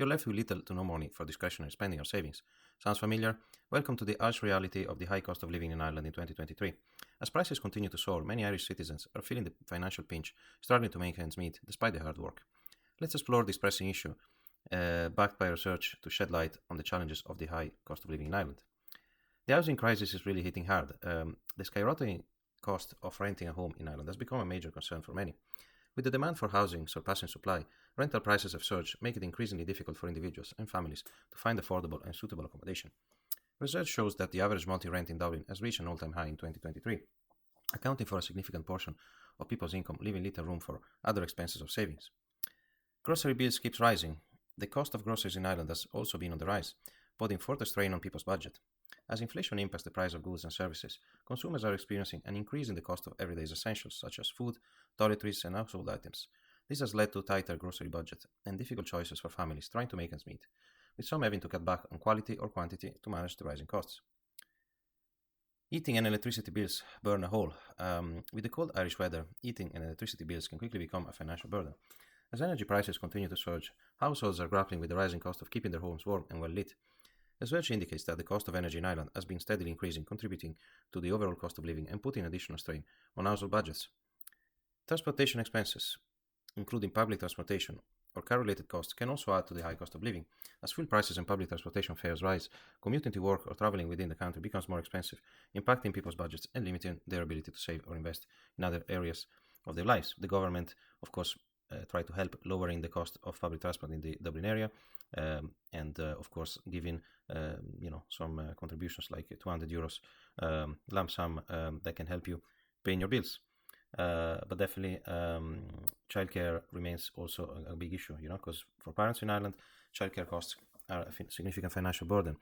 you're left with little to no money for discretionary spending or savings. Sounds familiar? Welcome to the harsh reality of the high cost of living in Ireland in 2023. As prices continue to soar, many Irish citizens are feeling the financial pinch, struggling to make ends meet despite their hard work. Let's explore this pressing issue, backed by research to shed light on the challenges of the high cost of living in Ireland. The housing crisis is really hitting hard. The skyrocketing cost of renting a home in Ireland has become a major concern for many. With the demand for housing surpassing supply, rental prices have surged, making it increasingly difficult for individuals and families to find affordable and suitable accommodation. Research shows that the average monthly rent in Dublin has reached an all-time high in 2023, accounting for a significant portion of people's income, leaving little room for other expenses or savings. Grocery bills keeps rising. The cost of groceries in Ireland has also been on the rise, putting further strain on people's budget. As inflation impacts the price of goods and services, consumers are experiencing an increase in the cost of everyday essentials such as food, toiletries, and household items. This has led to tighter grocery budget and difficult choices for families trying to make ends meet, with some having to cut back on quality or quantity to manage the rising costs. Heating and electricity bills burn a hole. With the cold Irish weather, heating and electricity bills can quickly become a financial burden. As energy prices continue to surge, households are grappling with the rising cost of keeping their homes warm and well lit. Research indicates that the cost of energy in Ireland has been steadily increasing, contributing to the overall cost of living and putting additional strain on household budgets. Transportation expenses, including public transportation or car-related costs, can also add to the high cost of living. As fuel prices and public transportation fares rise, commuting to work or traveling within the country becomes more expensive, impacting people's budgets and limiting their ability to save or invest in other areas of their lives. The government, of course, try to help lowering the cost of public transport in the Dublin area, and of course giving some contributions like €200 lump sum that can help you paying your bills. But definitely childcare remains also a big issue, because for parents in Ireland, childcare costs are a significant financial burden.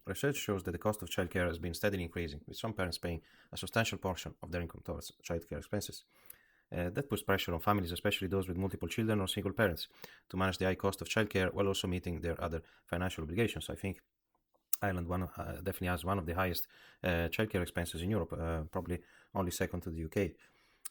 Research shows that the cost of childcare has been steadily increasing, with some parents paying a substantial portion of their income towards childcare expenses. That puts pressure on families, especially those with multiple children or single parents, to manage the high cost of childcare while also meeting their other financial obligations. I think Ireland definitely has one of the highest childcare expenses in Europe, probably only second to the UK.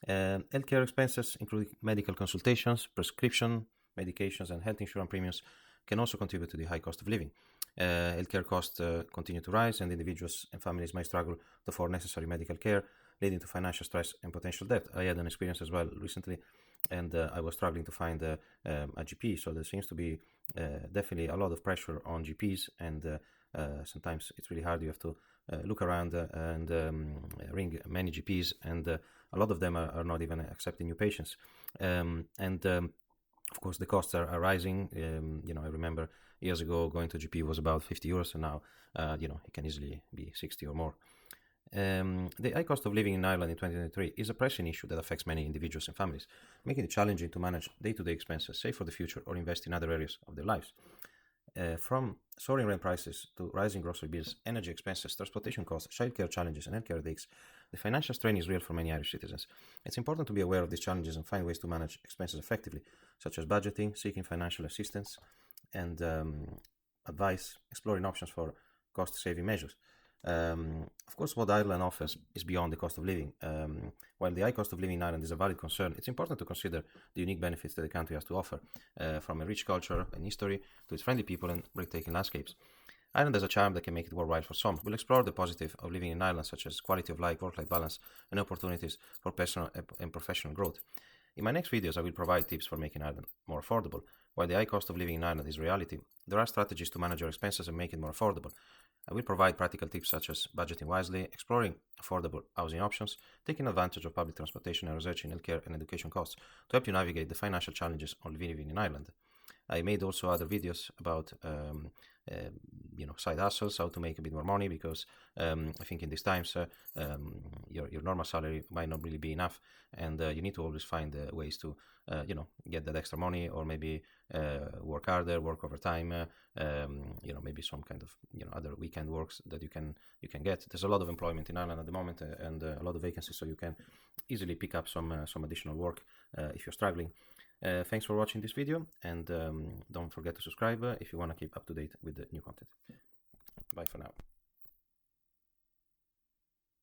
Healthcare expenses, including medical consultations, prescription medications, and health insurance premiums, can also contribute to the high cost of living. Healthcare costs continue to rise, and individuals and families may struggle to afford necessary medical care, leading to financial stress and potential debt. I had an experience as well recently, and I was struggling to find a GP. So there seems to be definitely a lot of pressure on GPs, and sometimes it's really hard. You have to look around and ring many GPs, and a lot of them are not even accepting new patients. Of course, the costs are rising. I remember years ago going to GP was about €50, and now it can easily be 60 or more. The high cost of living in Ireland in 2023 is a pressing issue that affects many individuals and families, making it challenging to manage day-to-day expenses, save for the future, or invest in other areas of their lives. From soaring rent prices to rising grocery bills, energy expenses, transportation costs, childcare challenges, and healthcare headaches, the financial strain is real for many Irish citizens. It's important to be aware of these challenges and find ways to manage expenses effectively, such as budgeting, seeking financial assistance, and advice, exploring options for cost-saving measures. Of course, what Ireland offers is beyond the cost of living. While the high cost of living in Ireland is a valid concern, it's important to consider the unique benefits that the country has to offer, from a rich culture and history to its friendly people and breathtaking landscapes. Ireland has a charm that can make it worthwhile for some. We'll explore the positive of living in Ireland, such as quality of life, work-life balance, and opportunities for personal and professional growth. In my next videos, I will provide tips for making Ireland more affordable. While the high cost of living in Ireland is reality, there are strategies to manage your expenses and make it more affordable. I will provide practical tips such as budgeting wisely, exploring affordable housing options, taking advantage of public transportation, and researching healthcare and education costs to help you navigate the financial challenges of living in Ireland. I made also other videos about side hustles, how to make a bit more money, because I think in these times your normal salary might not really be enough, and you need to always find ways to get that extra money, or maybe work harder, work overtime, maybe some kind of other weekend works that you can get. There's a lot of employment in Ireland at the moment, and a lot of vacancies, so you can easily pick up some additional work if you're struggling. Thanks for watching this video, and don't forget to subscribe if you want to keep up to date with the new content. Bye for now.